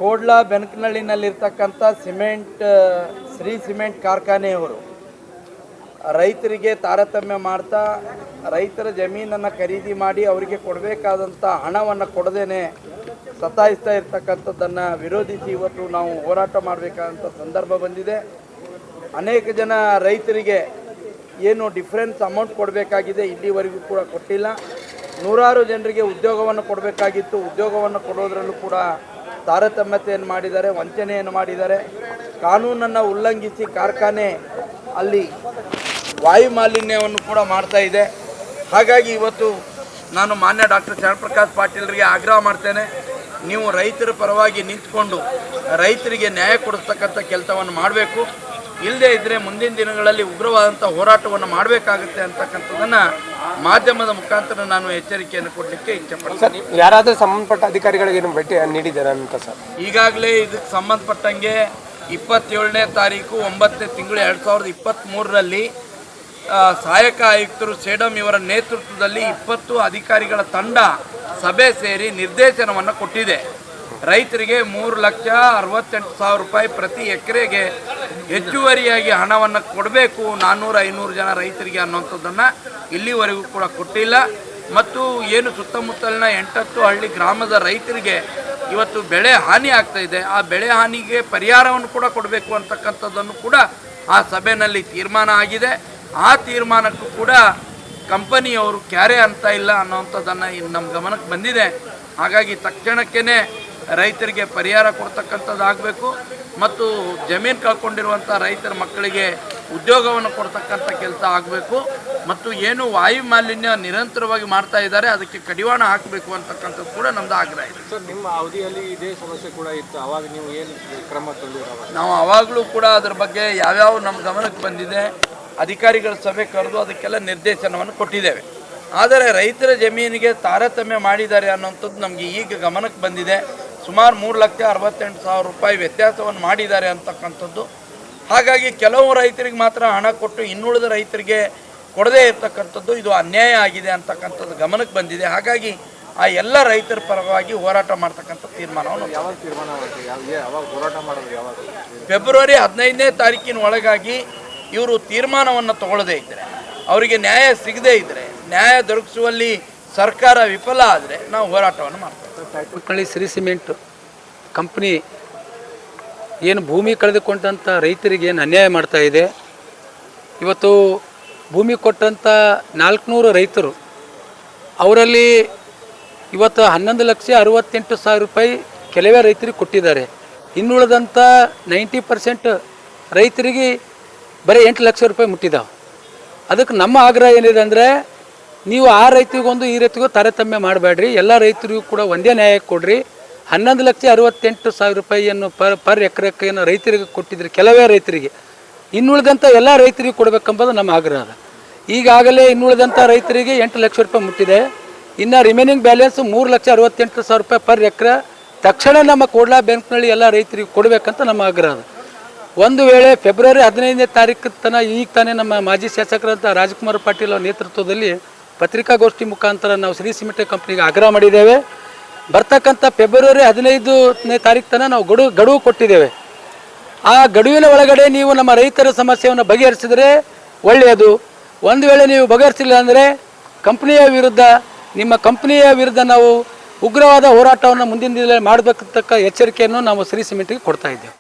ಕೋಡ್ಲ ಬೆನಕನಹಳ್ಳಿನಲ್ಲಿರ್ತಕ್ಕಂಥ Shri cement ಕಾರ್ಖಾನೆಯವರು ರೈತರಿಗೆ ತಾರತಮ್ಯ ಮಾಡ್ತಾ ರೈತರ ಜಮೀನನ್ನು ಖರೀದಿ ಮಾಡಿ ಅವರಿಗೆ ಕೊಡಬೇಕಾದಂಥ ಹಣವನ್ನು ಕೊಡದೇನೆ ಸತಾಯಿಸ್ತಾ ಇರ್ತಕ್ಕಂಥದ್ದನ್ನು ವಿರೋಧಿಸಿ ಇವತ್ತು ನಾವು ಹೋರಾಟ ಮಾಡಬೇಕಾದಂಥ ಸಂದರ್ಭ ಬಂದಿದೆ. ಅನೇಕ ಜನ ರೈತರಿಗೆ ಏನು ಡಿಫರೆನ್ಸ್ ಅಮೌಂಟ್ ಕೊಡಬೇಕಾಗಿದೆ, ಇಲ್ಲಿವರೆಗೂ ಕೂಡ ಕೊಟ್ಟಿಲ್ಲ. ನೂರಾರು ಜನರಿಗೆ ಉದ್ಯೋಗವನ್ನು ಕೊಡಬೇಕಾಗಿತ್ತು, ಉದ್ಯೋಗವನ್ನು ಕೊಡೋದ್ರಲ್ಲೂ ಕೂಡ ತಾರತಮ್ಯತೆಯನ್ನು ಮಾಡಿದ್ದಾರೆ, ವಂಚನೆಯನ್ನು ಮಾಡಿದ್ದಾರೆ. ಕಾನೂನನ್ನು ಉಲ್ಲಂಘಿಸಿ ಕಾರ್ಖಾನೆ ಅಲ್ಲಿ ವಾಯು ಮಾಲಿನ್ಯವನ್ನು ಕೂಡ ಮಾಡ್ತಾ ಇದೆ. ಹಾಗಾಗಿ ಇವತ್ತು ನಾನು ಮಾನ್ಯ ಡಾಕ್ಟರ್ ಚಂದ್ರಪ್ರಕಾಶ್ ಪಾಟೀಲ್ರಿಗೆ ಆಗ್ರಹ ಮಾಡ್ತೇನೆ, ನೀವು ರೈತರ ಪರವಾಗಿ ನಿಂತ್ಕೊಂಡು ರೈತರಿಗೆ ನ್ಯಾಯ ಕೊಡಿಸ್ತಕ್ಕಂಥ ಕೆಲಸವನ್ನು ಮಾಡಬೇಕು. ಇಲ್ಲದೇ ಇದ್ದರೆ ಮುಂದಿನ ದಿನಗಳಲ್ಲಿ ಉಗ್ರವಾದಂಥ ಹೋರಾಟವನ್ನು ಮಾಡಬೇಕಾಗುತ್ತೆ ಅಂತಕ್ಕಂಥದ್ದನ್ನು ಮಾಧ್ಯಮದ ಮುಖಾಂತರ ನಾನು ಎಚ್ಚರಿಕೆಯನ್ನು ಕೊಡಲಿಕ್ಕೆ ಇಚ್ಛೆಪಡ್ತೀನಿ. ಯಾರಾದರೂ ಸಂಬಂಧಪಟ್ಟ ಅಧಿಕಾರಿಗಳಿಗೆ ಏನು ಭೇಟಿ ನೀಡಿದ್ದಾರೆ ಅಂತ ಸರ್? ಈಗಾಗಲೇ ಇದಕ್ಕೆ ಸಂಬಂಧಪಟ್ಟಂಗೆ 27ನೇ ತಾರೀಕು 9ನೇ ತಿಂಗಳು 2023ರಲ್ಲಿ ಸಹಾಯಕ ಆಯುಕ್ತರು ಸೇಡಂ ಇವರ ನೇತೃತ್ವದಲ್ಲಿ 20 ಅಧಿಕಾರಿಗಳ ತಂಡ ಸಭೆ ಸೇರಿ ನಿರ್ದೇಶನವನ್ನು ಕೊಟ್ಟಿದೆ. ರೈತರಿಗೆ 3,68,000 ರೂಪಾಯಿ ಪ್ರತಿ ಎಕರೆಗೆ ಹೆಚ್ಚುವರಿಯಾಗಿ ಹಣವನ್ನು ಕೊಡಬೇಕು 400-500 ಜನ ರೈತರಿಗೆ ಅನ್ನೋಂಥದ್ದನ್ನು ಇಲ್ಲಿವರೆಗೂ ಕೂಡ ಕೊಟ್ಟಿಲ್ಲ. ಮತ್ತು ಏನು ಸುತ್ತಮುತ್ತಲಿನ 8 ಹಳ್ಳಿ ಗ್ರಾಮದ ರೈತರಿಗೆ ಇವತ್ತು ಬೆಳೆ ಹಾನಿ ಆಗ್ತಾ ಇದೆ, ಆ ಬೆಳೆ ಹಾನಿಗೆ ಪರಿಹಾರವನ್ನು ಕೂಡ ಕೊಡಬೇಕು ಅಂತಕ್ಕಂಥದ್ದನ್ನು ಕೂಡ ಆ ಸಭೆಯಲ್ಲಿ ತೀರ್ಮಾನ ಆಗಿದೆ. ಆ ತೀರ್ಮಾನಕ್ಕೂ ಕೂಡ ಕಂಪನಿಯವರು ಕ್ಯಾರೆ ಅಂತ ಇಲ್ಲ ಅನ್ನೋವಂಥದ್ದನ್ನು ನಮ್ಮ ಗಮನಕ್ಕೆ ಬಂದಿದೆ. ಹಾಗಾಗಿ ತಕ್ಷಣಕ್ಕೇ ರೈತರಿಗೆ ಪರಿಹಾರ ಕೊಡ್ತಕ್ಕಂಥದ್ದು ಆಗಬೇಕು ಮತ್ತು ಜಮೀನು ಕಳ್ಕೊಂಡಿರುವಂಥ ರೈತರ ಮಕ್ಕಳಿಗೆ ಉದ್ಯೋಗವನ್ನು ಕೊಡ್ತಕ್ಕಂಥ ಕೆಲಸ ಆಗಬೇಕು. ಮತ್ತು ಏನು ವಾಯು ಮಾಲಿನ್ಯ ನಿರಂತರವಾಗಿ ಮಾಡ್ತಾ ಇದ್ದಾರೆ ಅದಕ್ಕೆ ಕಡಿವಾಣ ಹಾಕಬೇಕು ಅಂತಕ್ಕಂಥದ್ದು ಕೂಡ ನಮ್ಮದು ಆಗ್ರಹ ಇದೆ. ಸರ್, ನಿಮ್ಮ ಅವಧಿಯಲ್ಲಿ ಇದೇ ಸಮಸ್ಯೆ ಕೂಡ ಇತ್ತು, ಅವಾಗ ನೀವು ಏನು ಕ್ರಮ ತಂದಿರೋ? ನಾವು ಆವಾಗಲೂ ಕೂಡ ಅದ್ರ ಬಗ್ಗೆ ಯಾವ್ಯಾವ ನಮ್ಮ ಗಮನಕ್ಕೆ ಬಂದಿದೆ ಅಧಿಕಾರಿಗಳ ಸಭೆ ಕರೆದು ಅದಕ್ಕೆಲ್ಲ ನಿರ್ದೇಶನವನ್ನು ಕೊಟ್ಟಿದ್ದೇವೆ. ಆದರೆ ರೈತರ ಜಮೀನಿಗೆ ತಾರತಮ್ಯ ಮಾಡಿದ್ದಾರೆ ಅನ್ನೋಂಥದ್ದು ನಮಗೆ ಈಗ ಗಮನಕ್ಕೆ ಬಂದಿದೆ. ಸುಮಾರು 3,68,000 ರೂಪಾಯಿ ವ್ಯತ್ಯಾಸವನ್ನು ಮಾಡಿದ್ದಾರೆ ಅಂತಕ್ಕಂಥದ್ದು. ಹಾಗಾಗಿ ಕೆಲವು ರೈತರಿಗೆ ಮಾತ್ರ ಹಣ ಕೊಟ್ಟು ಇನ್ನುಳಿದ ರೈತರಿಗೆ ಕೊಡದೇ ಇರ್ತಕ್ಕಂಥದ್ದು ಇದು ಅನ್ಯಾಯ ಆಗಿದೆ ಅಂತಕ್ಕಂಥದ್ದು ಗಮನಕ್ಕೆ ಬಂದಿದೆ. ಹಾಗಾಗಿ ಆ ಎಲ್ಲ ರೈತರ ಪರವಾಗಿ ಹೋರಾಟ ಮಾಡ್ತಕ್ಕಂಥ ತೀರ್ಮಾನವನ್ನು ಫೆಬ್ರವರಿ 15ನೇ ತಾರೀಕಿನ ಒಳಗಾಗಿ ಇವರು ತೀರ್ಮಾನವನ್ನು ತಗೊಳ್ಳದೇ ಇದ್ದರೆ, ಅವರಿಗೆ ನ್ಯಾಯ ಸಿಗದೇ ಇದ್ದರೆ, ನ್ಯಾಯ ದೊರಕಿಸುವಲ್ಲಿ ಸರ್ಕಾರ ವಿಫಲ ಆದರೆ ನಾವು ಹೋರಾಟವನ್ನು ಮಾಡ್ತೇವೆ. ಶ್ರೀ ಸಿಮೆಂಟ್ ಕಂಪ್ನಿ ಏನು ಭೂಮಿ ಕಳೆದುಕೊಂಡಂಥ ರೈತರಿಗೆ ಏನು ಅನ್ಯಾಯ ಮಾಡ್ತಾ ಇದೆ. ಇವತ್ತು ಭೂಮಿ ಕೊಟ್ಟಂಥ 400 ರೈತರು, ಅವರಲ್ಲಿ ಇವತ್ತು 11,68,000 ರೂಪಾಯಿ ಕೆಲವೇ ರೈತರಿಗೆ ಕೊಟ್ಟಿದ್ದಾರೆ. ಇನ್ನುಳಿದಂಥ 90% ರೈತರಿಗೆ ಬರೀ 8 ಲಕ್ಷ ರೂಪಾಯಿ ಮುಟ್ಟಿದ್ದಾವೆ. ಅದಕ್ಕೆ ನಮ್ಮ ಆಗ್ರಹ ಏನಿದೆ ಅಂದರೆ, ನೀವು ಆ ರೈತರಿಗೊಂದು ಈ ರೈತರಿಗೂ ತಾರತಮ್ಯ ಮಾಡಬೇಡ್ರಿ, ಎಲ್ಲ ರೈತರಿಗೂ ಕೂಡ ಒಂದೇ ನ್ಯಾಯ ಕೊಡ್ರಿ. 11,68,000 ರೂಪಾಯಿಯನ್ನು ಪರ್ ಎಕರೆಯನ್ನು ರೈತರಿಗೆ ಕೊಟ್ಟಿದ್ರಿ ಕೆಲವೇ ರೈತರಿಗೆ, ಇನ್ನುಳಿದಂಥ ಎಲ್ಲ ರೈತರಿಗೆ ಕೊಡಬೇಕೆಂಬುದು ನಮ್ಮ ಆಗ್ರಹ ಅದ. ಈಗಾಗಲೇ ಇನ್ನುಳಿದಂಥ ರೈತರಿಗೆ 8 ಲಕ್ಷ ರೂಪಾಯಿ ಮುಟ್ಟಿದೆ. ಇನ್ನು ರಿಮೈನಿಂಗ್ ಬ್ಯಾಲೆನ್ಸ್ 3,68,000 ರೂಪಾಯಿ ಪರ್ ಎಕರೆ ತಕ್ಷಣ ನಮ್ಮ ಕೋಡ್ಲ ಬೆನಕನಹಳ್ಳಿ ಎಲ್ಲ ರೈತರಿಗೆ ಕೊಡಬೇಕಂತ ನಮ್ಮ ಆಗ್ರಹ ಅದ. ಒಂದು ವೇಳೆ ಫೆಬ್ರವರಿ 15ನೇ ತಾರೀಕು ಈಗ ತಾನೇ ನಮ್ಮ ಮಾಜಿ ಶಾಸಕರಂತ ರಾಜಕುಮಾರ್ ಪಾಟೀಲ್ ಅವರ ನೇತೃತ್ವದಲ್ಲಿ ಪತ್ರಿಕಾಗೋಷ್ಠಿ ಮುಖಾಂತರ ನಾವು ಶ್ರೀ ಸಿಮೆಂಟ್ ಕಂಪ್ನಿಗೆ ಆಗ್ರಹ ಮಾಡಿದ್ದೇವೆ. ಬರ್ತಕ್ಕಂಥ ಫೆಬ್ರವರಿ 15ನೇ ತಾರೀಕು ನಾವು ಗಡುವು ಕೊಟ್ಟಿದ್ದೇವೆ. ಆ ಗಡುವಿನ ಒಳಗಡೆ ನೀವು ನಮ್ಮ ರೈತರ ಸಮಸ್ಯೆಯನ್ನು ಬಗೆಹರಿಸಿದರೆ ಒಳ್ಳೆಯದು. ಒಂದು ವೇಳೆ ನೀವು ಬಗೆಹರಿಸಿಲ್ಲ ಅಂದರೆ ನಿಮ್ಮ ಕಂಪ್ನಿಯ ವಿರುದ್ಧ ನಾವು ಉಗ್ರವಾದ ಹೋರಾಟವನ್ನು ಮುಂದಿನ ದಿನದಲ್ಲಿ ಮಾಡಬೇಕಂತಕ್ಕ ಎಚ್ಚರಿಕೆಯನ್ನು ನಾವು ಶ್ರೀ ಸಿಮೆಂಟ್ಗೆ ಕೊಡ್ತಾ ಇದ್ದೇವೆ.